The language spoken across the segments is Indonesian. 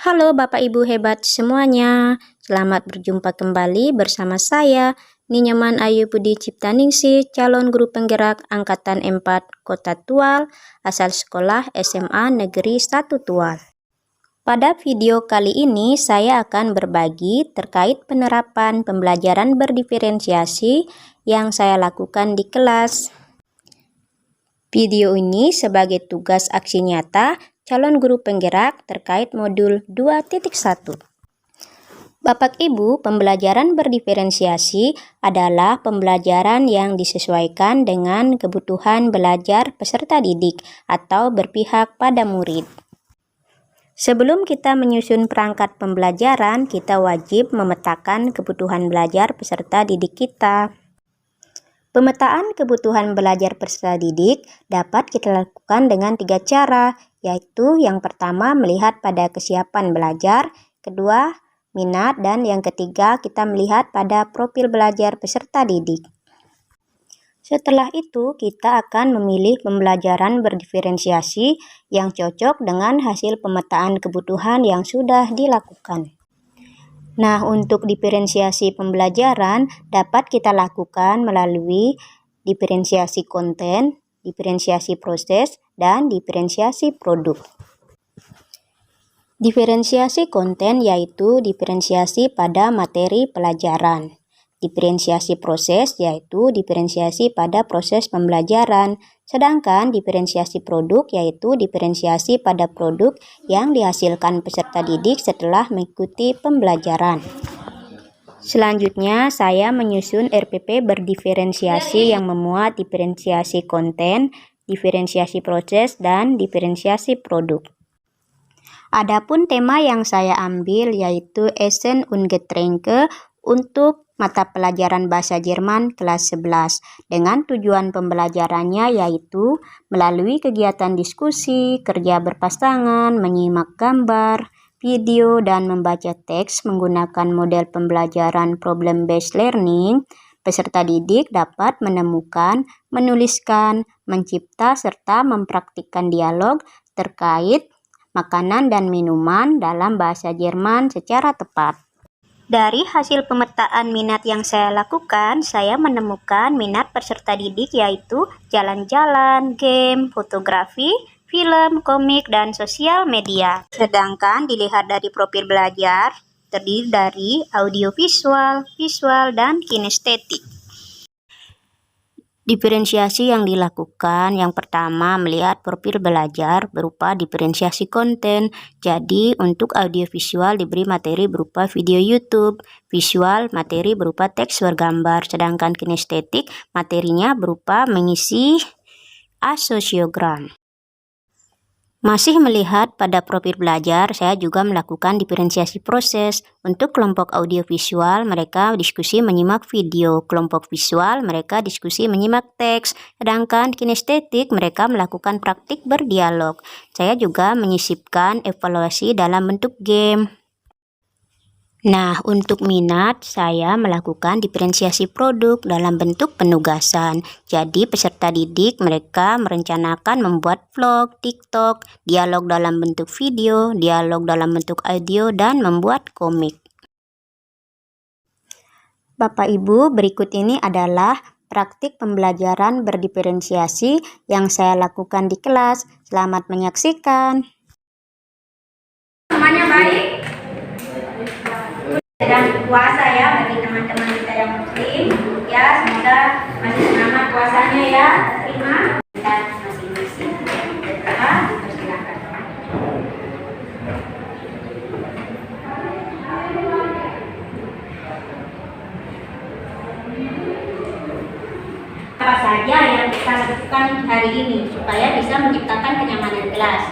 Halo Bapak Ibu hebat semuanya, selamat berjumpa kembali bersama saya Ninyaman Ayu Budi Ciptaningsih, calon guru penggerak Angkatan 4 Kota Tual, asal sekolah SMA Negeri 1 Tual. Pada video kali ini saya akan berbagi terkait penerapan pembelajaran berdiferensiasi yang saya lakukan di kelas. Video ini sebagai tugas aksi nyata calon guru penggerak terkait modul 2.1. Bapak Ibu, pembelajaran berdiferensiasi adalah pembelajaran yang disesuaikan dengan kebutuhan belajar peserta didik atau berpihak pada murid. Sebelum kita menyusun perangkat pembelajaran, kita wajib memetakan kebutuhan belajar peserta didik kita. Pemetaan kebutuhan belajar peserta didik dapat kita lakukan dengan 3 cara, yaitu yang pertama melihat pada kesiapan belajar, kedua minat, dan yang ketiga kita melihat pada profil belajar peserta didik. Setelah itu kita akan memilih pembelajaran berdiferensiasi yang cocok dengan hasil pemetaan kebutuhan yang sudah dilakukan. Nah, untuk diferensiasi pembelajaran dapat kita lakukan melalui diferensiasi konten, diferensiasi proses, dan diferensiasi produk. Diferensiasi konten yaitu diferensiasi pada materi pelajaran. Diferensiasi proses yaitu diferensiasi pada proses pembelajaran, sedangkan diferensiasi produk yaitu diferensiasi pada produk yang dihasilkan peserta didik setelah mengikuti pembelajaran. Selanjutnya, saya menyusun RPP berdiferensiasi yang memuat diferensiasi konten, diferensiasi proses, dan diferensiasi produk. Adapun tema yang saya ambil yaitu Essen und Getränke untuk mata pelajaran bahasa Jerman kelas 11 dengan tujuan pembelajarannya yaitu melalui kegiatan diskusi, kerja berpasangan, menyimak gambar, video, dan membaca teks menggunakan model pembelajaran problem-based learning. Peserta didik dapat menemukan, menuliskan, mencipta, serta mempraktikkan dialog terkait makanan dan minuman dalam bahasa Jerman secara tepat. Dari hasil pemetaan minat yang saya lakukan, saya menemukan minat peserta didik yaitu jalan-jalan, game, fotografi, film, komik, dan sosial media. Sedangkan dilihat dari profil belajar, terdiri dari audiovisual, visual, dan kinestetik. Diferensiasi yang dilakukan yang pertama melihat profil belajar berupa diferensiasi konten. Jadi untuk audiovisual diberi materi berupa video YouTube, visual materi berupa teks bergambar, sedangkan kinestetik materinya berupa mengisi asosiogram. Masih melihat pada profil belajar, saya juga melakukan diferensiasi proses. Untuk kelompok audiovisual, mereka diskusi menyimak video. Kelompok visual, mereka diskusi menyimak teks. Sedangkan kinestetik, mereka melakukan praktik berdialog. Saya juga menyisipkan evaluasi dalam bentuk game. Nah, untuk minat, saya melakukan diferensiasi produk dalam bentuk penugasan. Jadi, peserta didik mereka merencanakan membuat vlog, TikTok, dialog dalam bentuk video, dialog dalam bentuk audio, dan membuat komik. Bapak Ibu, berikut ini adalah praktik pembelajaran berdiferensiasi yang saya lakukan di kelas. Selamat menyaksikan. Semuanya baik? Sedang puasa ya bagi teman-teman kita yang muslim ya, semoga masih semangat puasanya ya, terima dan masing-masing dipersilakan. Apa saja yang kita lakukan hari ini supaya bisa menciptakan kenyamanan kelas?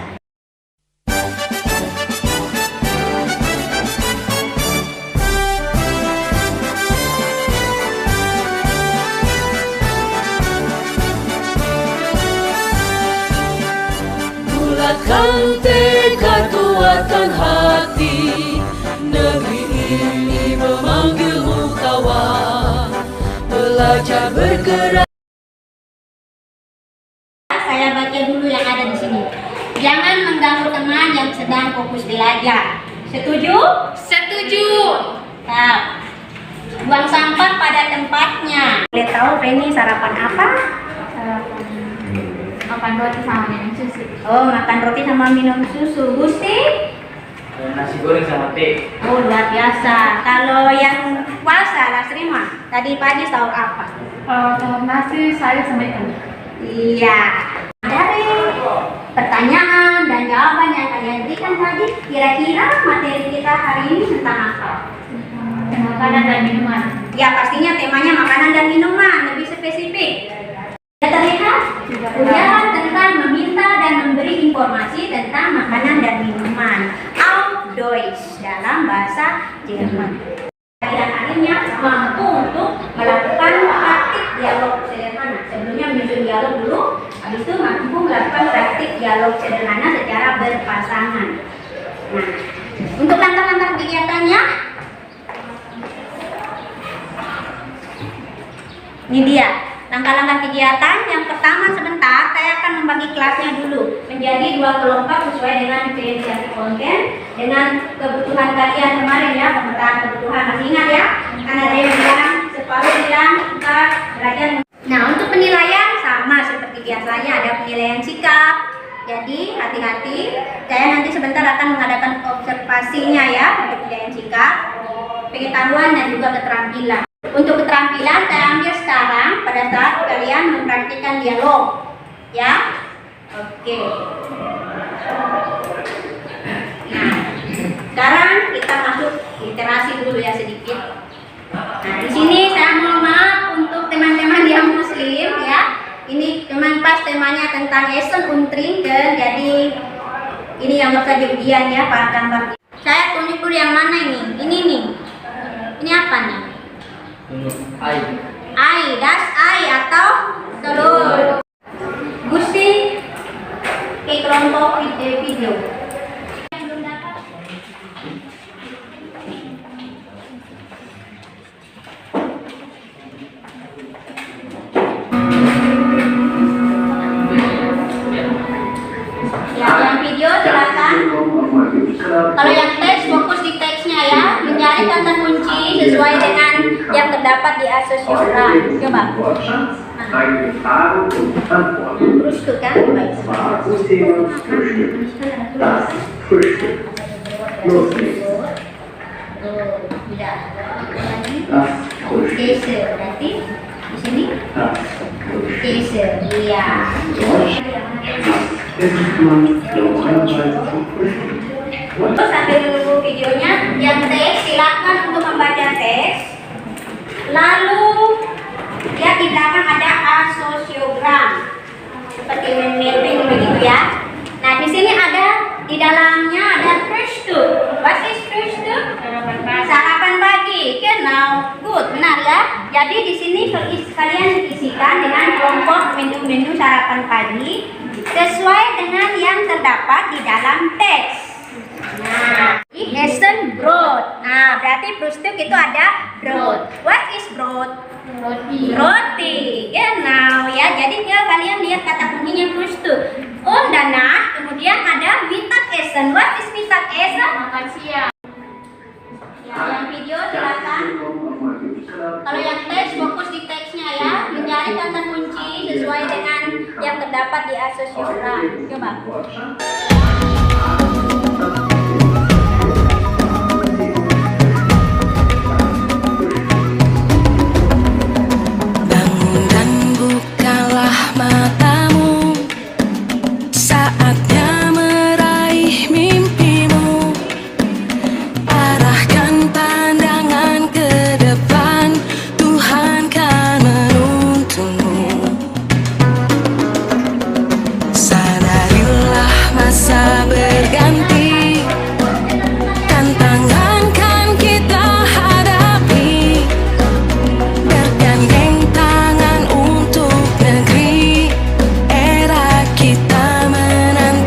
Bulatkan tekad, kuatkan hati, negeri ini memanggilmu kawan, belajar bergerak. Saya baca dulu yang ada di sini. Jangan mengganggu teman yang sedang fokus belajar. Setuju? Setuju. Nah, buang sampah pada tempatnya. Boleh tahu Reni sarapan apa? Makan roti sama minum susu. Oh, makan roti sama minum susu. Gusti? Nasi goreng sama teh. Oh, luar biasa. Kalau yang puasa, Lasri mah tadi pagi sahur apa? Nasi, sayur sama ikan. Iya. Dari pertanyaan dan jawaban yang kalian berikan tadi, kira-kira materi kita hari ini tentang apa? Makanan dan minuman. Ya, pastinya temanya makanan dan minuman, lebih spesifik. Sudah terlihat? Ujian tentang meminta dan memberi informasi tentang makanan dan minuman. Outdoors dalam bahasa Jerman. Kalian akhirnya mampu untuk melakukan praktik dialog sederhana. Sebelumnya menyusun dialog dulu, habis itu mampu melakukan praktik dialog sederhana secara berpasangan. Nah, untuk langkah-langkah kegiatannya, ini dia. Langkah-langkah kegiatan yang pertama sebentar, saya akan membagi kelasnya dulu menjadi 2 kelompok sesuai dengan diferensiasi konten dengan kebutuhan kalian kemarin ya, pemetaan kebutuhan. Masih ingat ya? Karena ada yang bilang, separuh bilang kita belajar. Nah, untuk penilaian sama seperti biasanya, ada penilaian sikap. Jadi hati-hati, saya nanti sebentar akan mengadakan observasinya ya untuk penilaian sikap, pengetahuan dan juga keterampilan. Untuk keterampilan saya ambil sekarang pada saat kalian mempraktikkan dialog, ya. Oke. Nah, sekarang kita masuk literasi dulu ya sedikit. Nah, di sini saya mohon maaf untuk teman-teman yang muslim ya. Ini teman pas temanya tentang Essen und Trinken, jadi ini yang harus ujian ya Pak gambar. Saya tunjuk dulu yang mana ini? Ini nih. Ini apa nih? Ai, das ai atau telur. Gusti ke kelompok video. Belum dapat. Ya, yang video silakan. Kalau yang teks fokus di teksnya ya, mencari kata kunci sesuai dengan yang terdapat di asosiogram. Coba. Terus tuh kan? Baik. Tidak. Desa berarti di sini. Desa, iya. Terus sambil menunggu videonya, yang teks silakan untuk membaca teks. Lalu ya di belakang ada asosiogram seperti mapping begitu ya. Nah di sini ada di dalamnya ada Frühstück. What is Frühstück? Sarapan pagi. Genau, good, benar ya. Jadi di sini kalian isikan dengan kelompok menu-menu sarapan pagi sesuai dengan yang terdapat di dalam teks. Nah, Essen Brot. Nah, berarti Frühstück itu ada Brot. What is Brot? Roti. Roti. Genau ya. Jadi kalian lihat kata kuncinya Frühstück. Und danach kemudian ada Mittagessen. What is Mittagessen? Makan siang. Ya, yang video silakan. Kalau yang teks fokus di teksnya ya, mencari kata kunci sesuai dengan yang terdapat di asosiogram. Coba. Bangun dan bukalah matamu, saatnya meraih mimpimu. Arahkan pandangan ke depan, Tuhan kan menuntunmu. Sadarilah masa berganti, tantangan kan kita hadapi. Bergandeng tangan untuk negeri, era kita menanti.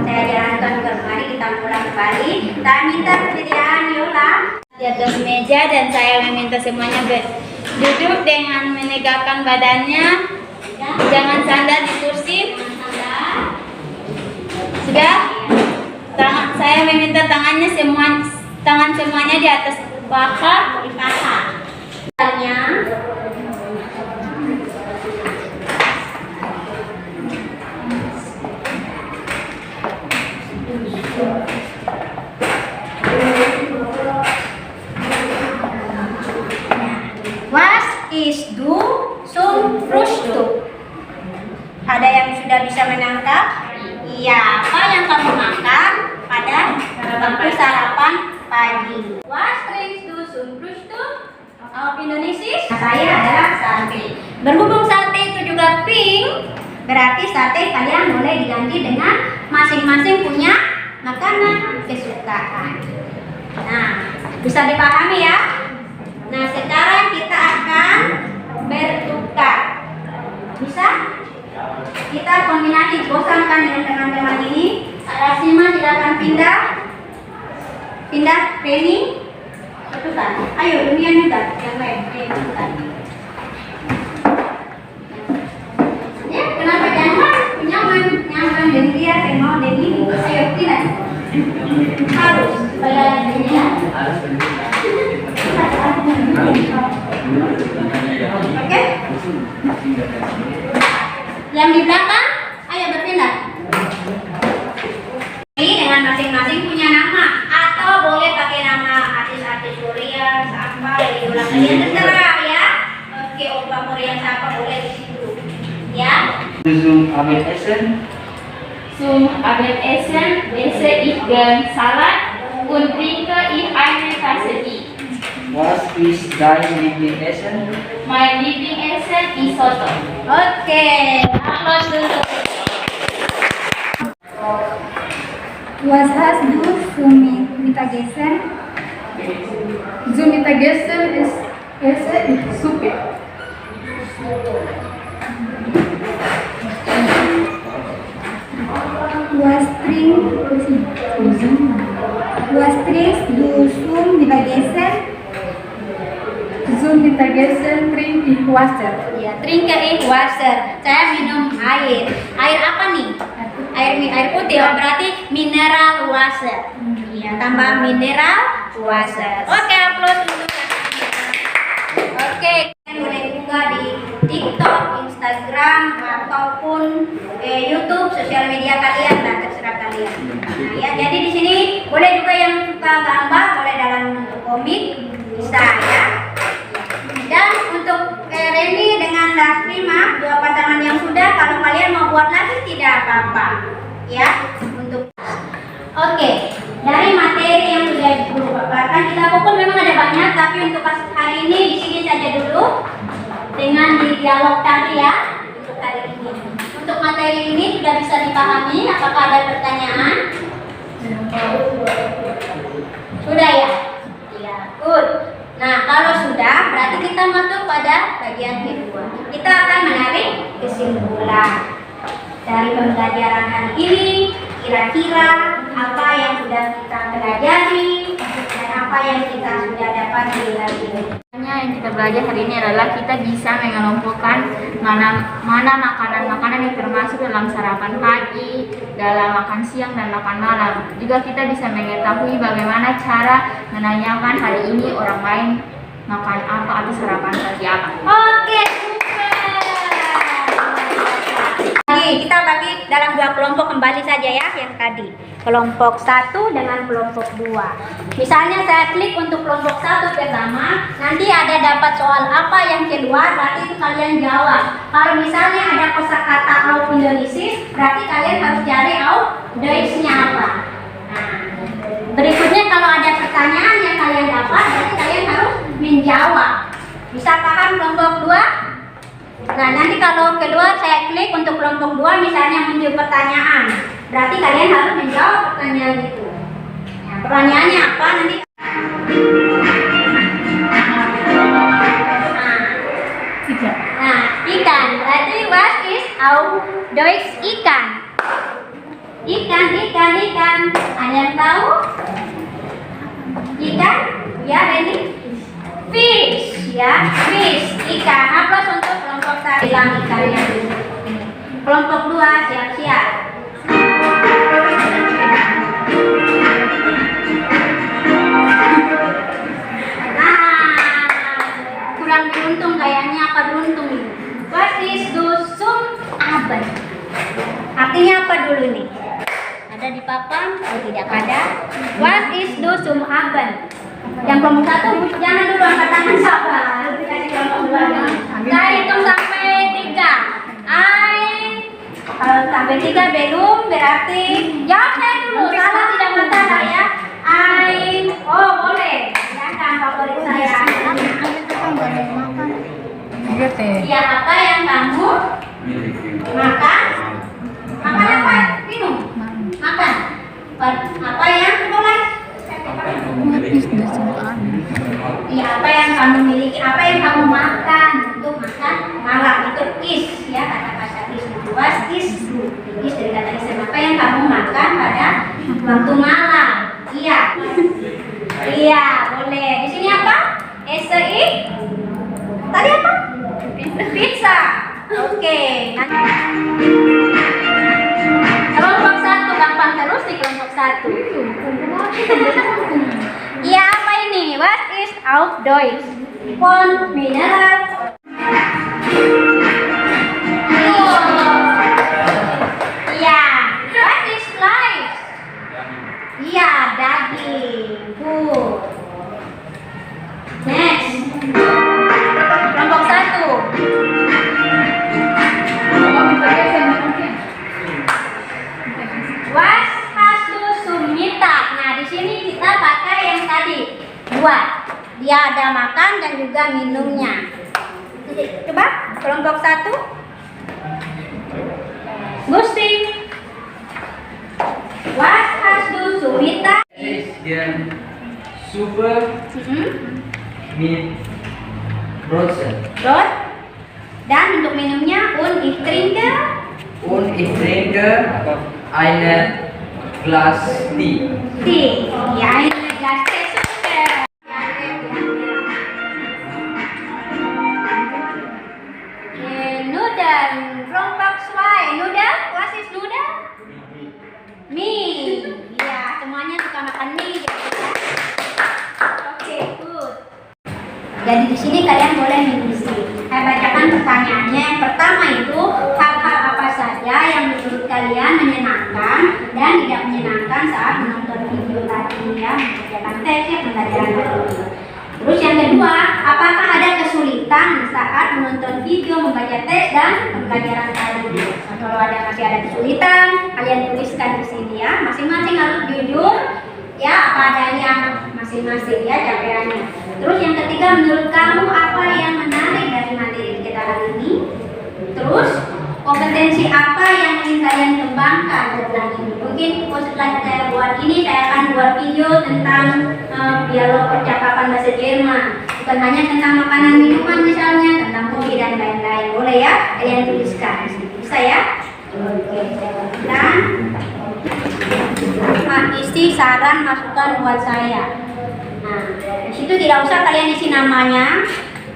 saya jalankan kembali, kita ulang kembali. Kita minta persediaan Yola Di atas meja dan saya meminta semuanya duduk dengan menegakkan badannya. Jangan sandar di kursi. Sudah? Saya meminta tangan semuanya di atas paha. di paha. Misalnya, was is du sum frustu. Ada yang sudah bisa menangkap? Iya, apa yang kamu makan pada waktu sarapan pagi? Was is du sum frustu? Of Indonesia? Saya adalah sate. Berhubung sate itu juga pink, berarti sate kalian boleh diganti dengan masing-masing punya makanan kesukaan. Nah, bisa dipahami ya? Nah, sekarang kita akan bertukar. Bisa? Kita kombinasi, bosankan dengan teman-teman ini. Rasima silakan pindah. Pindah, Penny. Bertukar. Ayo, Dunian juga. Yang lain, ayo bertukar. Ya, kenapa jangan? Nyaman, dan dia saya mau dan ini. Ayo, tidak. Harus. Supaya ya. Oke? Yang di belakang, ayo berpindah. Ini dengan masing-masing punya nama atau boleh pakai nama artis-artis Korea, siapa, idola kalian terserah ya. Oke, opa Korea siapa boleh di situ. Ya. Zoom Abed Essen. Zum Abendessen esse ich gern Salat und trinke ich eine Tasse Tee. Was ist dein Lieblingsessen? Mein Lieblingsessen ist Soto. Oke, aplaus dulu. Was hast du zum Mittagessen? Zum Mittagessen esse ich Suppe. Was trinkst du zum Mittagessen? Zum Mittagessen trinke ich Wasser. Ya, trinke ich Wasser. Saya minum air. Air apa nih? Air putih. Oh, berarti mineral water. Iya, tambah mineral water. Oke, aplaus untuk Oke, kalian boleh unggah di TikTok, Instagram, ataupun YouTube, sosial media kalian, dan terserah kalian. Nah, ya, jadi di sini boleh juga yang suka gambar, boleh dalam bentuk komik, bisa ya. Dan untuk Reni dengan Lasrima, dua pasangan yang sudah, kalau kalian mau buat lagi tidak apa-apa, ya. Untuk oke, dari materi yang sudah dulu paparkan, kita pokok memang ada banyak, tapi untuk hari ini di sini saja dulu dengan di dialog tadi ya. Untuk hari ini, untuk materi ini sudah bisa dipahami. Apakah ada pertanyaan? Sudah ya? Iya, good. Nah, kalau sudah, berarti kita masuk pada bagian kedua. Kita akan menarik kesimpulan dari pembelajaran hari ini. Kira-kira apa yang sudah kita pelajari dan apa yang kita sudah dapat hari ini. Yang kita belajar hari ini adalah kita bisa mengelompokkan mana makanan-makanan yang termasuk dalam sarapan pagi, dalam makan siang dan makan malam. Juga kita bisa mengetahui bagaimana cara menanyakan hari ini orang lain makan apa atau sarapan pagi apa. Oke, super. Kita bagi dalam dua kelompok kembali saja ya yang tadi. Kelompok 1 dengan kelompok 2. Misalnya saya klik untuk kelompok 1 pertama, nanti ada dapat soal apa yang keluar, berarti itu kalian jawab. Kalau misalnya ada kosakata au Indonesia, berarti kalian harus cari au Deutsch-nya apa. Nah, berikutnya kalau ada pertanyaan yang kalian dapat, berarti kalian harus menjawab. Bisa paham kelompok 2? Nah, nanti kalau keluar saya klik untuk kelompok 2, misalnya muncul pertanyaan, berarti kalian harus menjawab pertanyaan itu. Nah, pertanyaannya apa nanti? Nah, ikan. Berarti what is our Deutsch ikan? Ikan. yang tahu? Ikan? Ya, Reni? Fish, ya, fish, ikan. Aplaus untuk kelompok satu. Bilang ikannya dulu. Kelompok 2 siap-siap. Kurang beruntung kayaknya. Apa beruntung ini? What is dusum aben? Artinya apa dulu nih? Ada di papan? Oh, tidak ada. What is dusum aben? Yang kelompok 1 jangan dulu angkat tangan, sabar. Kasih kelompok 2. Saya hitung sampai 3. Kalau sampai 3 belum berarti jawab saya dulu. Salah tidak masalah ya. Oh boleh. Ya kan favorit saya. Ya, apa yang kamu makan? Makan apa? Minum? Makan. Apa yang boleh? Iya, apa yang kamu miliki? Apa yang kamu makan untuk makan malam? Itu is, ya, kata-kata is. Was is do. Is dari kata is. Apa yang kamu makan pada waktu malam? Iya. Iya, boleh. Di sini apa? SI? Tadi apa? Pizza. Oke. Kelompok 1 gampang terus di kelompok 1. Iya, apa ini? What is outdoors? Pond, mineral. Iya. What is life? Iya, daging. Good. Next. Kelompok 1. Was hasu sumita. Nah, di sini kita pakai yang tadi. 2. Dia ada makan dan juga minumnya. Coba kelompok 1. Gusti. Was hasu sumita. Is the super meat brosen. Rot. Dan untuk minumnya ich trinke. Und ich trinke eine Glas Tee. Tee. Ya, ini gelas teh super. Noodle. Kelompok 2. Noodle. What is noodle? Mie. Ya, semuanya suka makan mie gitu ya. Oke, good. Jadi di sini kalian boleh mengisi. Saya bacakan pertanyaannya. Yang pertama itu hal-hal apa saja yang menurut kalian menyenangkan dan tidak menyenangkan saat menonton video tadi ya, mengerjakan teks ya, pembelajaran tadi. Terus yang kedua, apakah ada kesulitan saat menonton video, membaca teks dan pembelajaran tadi? Nah, kalau masih ada kesulitan, kalian tuliskan di sini ya. Masing-masing harus jujur ya, apa adanya masing-masing ya capaiannya. Terus yang ketiga, menurut kamu apa yang menarik dari materi kita hari ini? Terus kompetensi apa yang ingin kalian kembangkan setelah ini? Mungkin setelah saya buat ini, saya akan buat video tentang dialog percakapan bahasa Jerman. Bukan hanya tentang makanan minuman misalnya, tentang hobi dan lain-lain. Boleh ya? Kalian tuliskan di sini. Bisa ya? Oke, dan isi saran masukan buat saya. Nah, di situ tidak usah kalian isi namanya,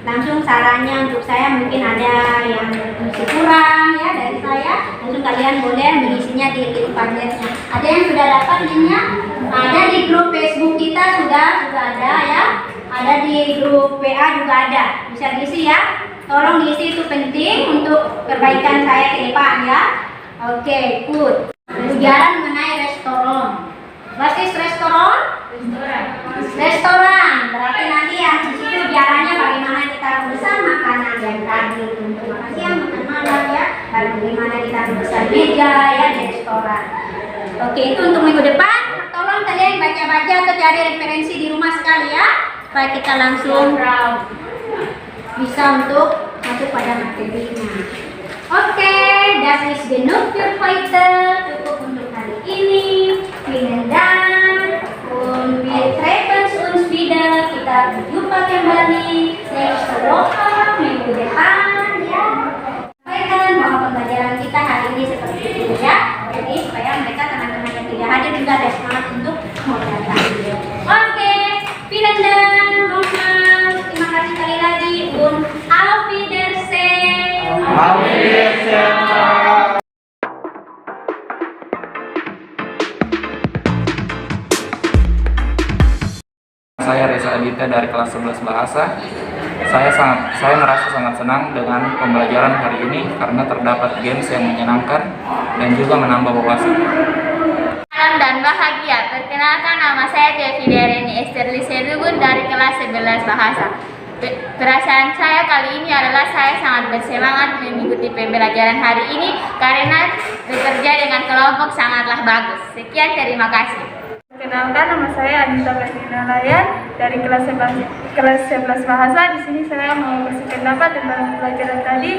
langsung sarannya untuk saya. Mungkin ada yang masih kurang ya dari saya, langsung kalian boleh mengisinya di link pagetnya. Ada yang sudah dapat linknya? Ada di grup Facebook kita sudah ada ya. Ada di grup WA juga ada. Bisa diisi ya. Tolong diisi, itu penting untuk perbaikan saya ke depan ya. Oke, good. Ujaran mengenai restoran. What is restoran? Restoran. Berarti nanti ya di situ ujarannya bagaimana kita memesan makanan yang tadi untuk makan siang, makan malam ya. Lalu bagaimana kita memesan meja ya di restoran. Oke, itu untuk minggu depan. Tolong kalian baca-baca atau cari referensi di rumah sekali ya, supaya kita langsung bisa untuk masuk pada materinya. Oke, das ist genug für heute. Cukup untuk hari ini. Vielen Dank. Und wir treffen uns wieder. Kita berjumpa kembali next Woche, minggu depan ya. Sampaikan bahwa pembelajaran kita hari ini seperti itu ya. Jadi supaya mereka teman-teman yang tidak hadir juga ada semangat untuk saya Reza Aditya dari kelas 11 Bahasa. Saya merasa sangat senang dengan pembelajaran hari ini karena terdapat games yang menyenangkan dan juga menambah wawasan. Salam dan bahagia. Perkenalkan, nama saya Devi Dereni Esterli Sedubun dari kelas 11 Bahasa. Perasaan saya kali ini adalah saya sangat bersemangat mengikuti pembelajaran hari ini karena bekerja dengan kelompok sangatlah bagus. Sekian, terima kasih. Perkenalkan, nama saya Anita Bernina Layan dari kelas 11 Bahasa. Di sini saya mau kasih pendapat tentang pelajaran tadi.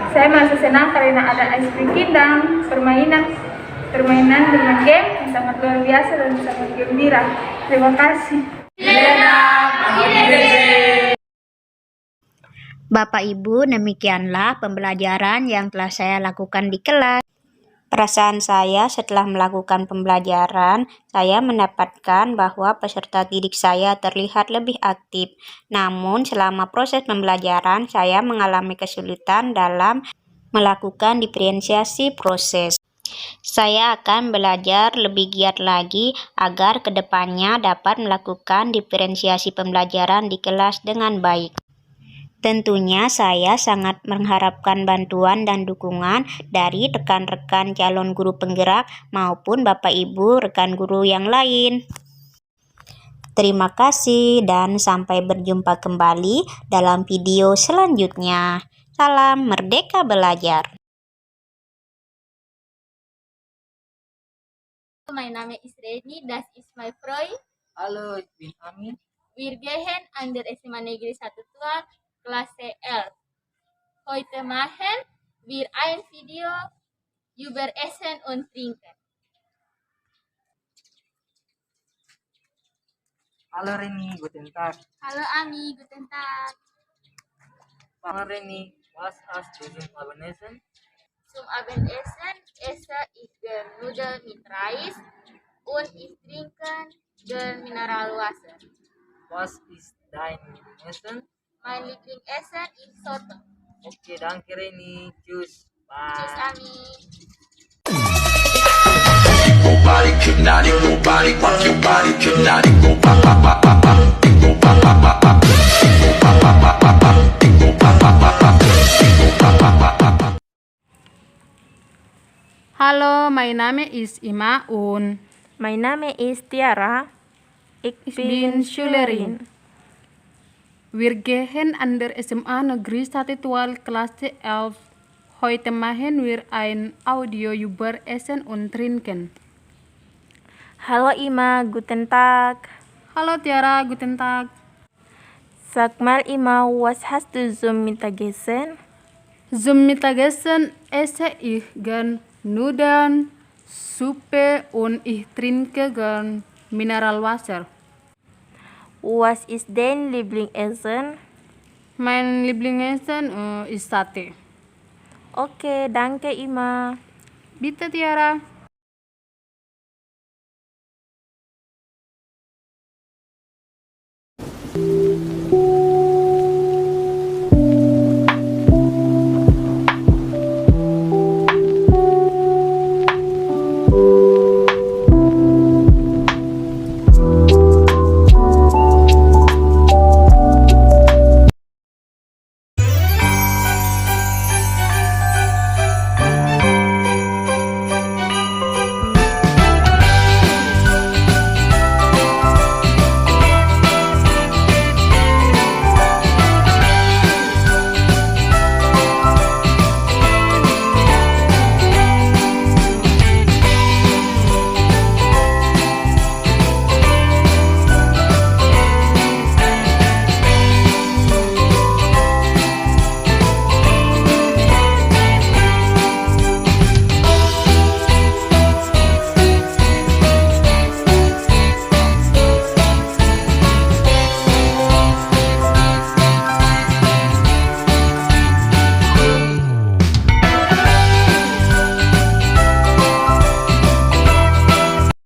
Saya merasa senang karena ada ice breaking dan permainan dengan game yang sangat luar biasa dan sangat gembira. Terima kasih. Bapak Ibu, demikianlah pembelajaran yang telah saya lakukan di kelas. Perasaan saya setelah melakukan pembelajaran, saya mendapatkan bahwa peserta didik saya terlihat lebih aktif. Namun, selama proses pembelajaran, saya mengalami kesulitan dalam melakukan diferensiasi proses. Saya akan belajar lebih giat lagi agar kedepannya dapat melakukan diferensiasi pembelajaran di kelas dengan baik. Tentunya saya sangat mengharapkan bantuan dan dukungan dari rekan-rekan calon guru penggerak maupun Bapak Ibu rekan guru yang lain. Terima kasih dan sampai berjumpa kembali dalam video selanjutnya. Salam Merdeka Belajar. Mein Name ist Reni, das ist mein Freund. Hallo, ich bin Amin. Wir gehen an der SMA Negeri 1 Tual, Klasse 11. Heute machen wir ein Video über Essen und Trinken. Hallo Reni, guten Tag. Hallo Ami, guten Tag. Hallo Reni, was hast du zum Abendessen? Zum Abendessen esse ich gern Nudeln mit Reis und ich trinke gern Mineralwasser. Was ist dein Lieblingsessen? Mein Lieblingsessen ist Soto. Okay, danke Reni. Tschüss. Bye. Tschüss Ami. Nobody hypnotic, nobody rock your body hypnotic, go pa pa pa pa pa, go pa pa pa pa, go pa pa pa pa pa, go pa pa pa pa, go pa pa pa pa. Hallo, mein Name ist Ima und Mein Name ist Tiara. Ich bin Schülerin. wir gehen an der SMA Negeri 1 Tual Klasse 11. Heute machen wir ein Audio über Essen und Trinken. Hallo Ima, guten Tag. Hallo Tiara, guten Tag. Sag mal Ima, was hast du zum Mittagessen? Zum Mittagessen esse ich gern Nudeln, Suppe und ich trinke gern Mineralwasser. Was ist dein Lieblingsessen? Mein Lieblingsessen ist Sate. Okay, danke Ima. Bitte Tiara.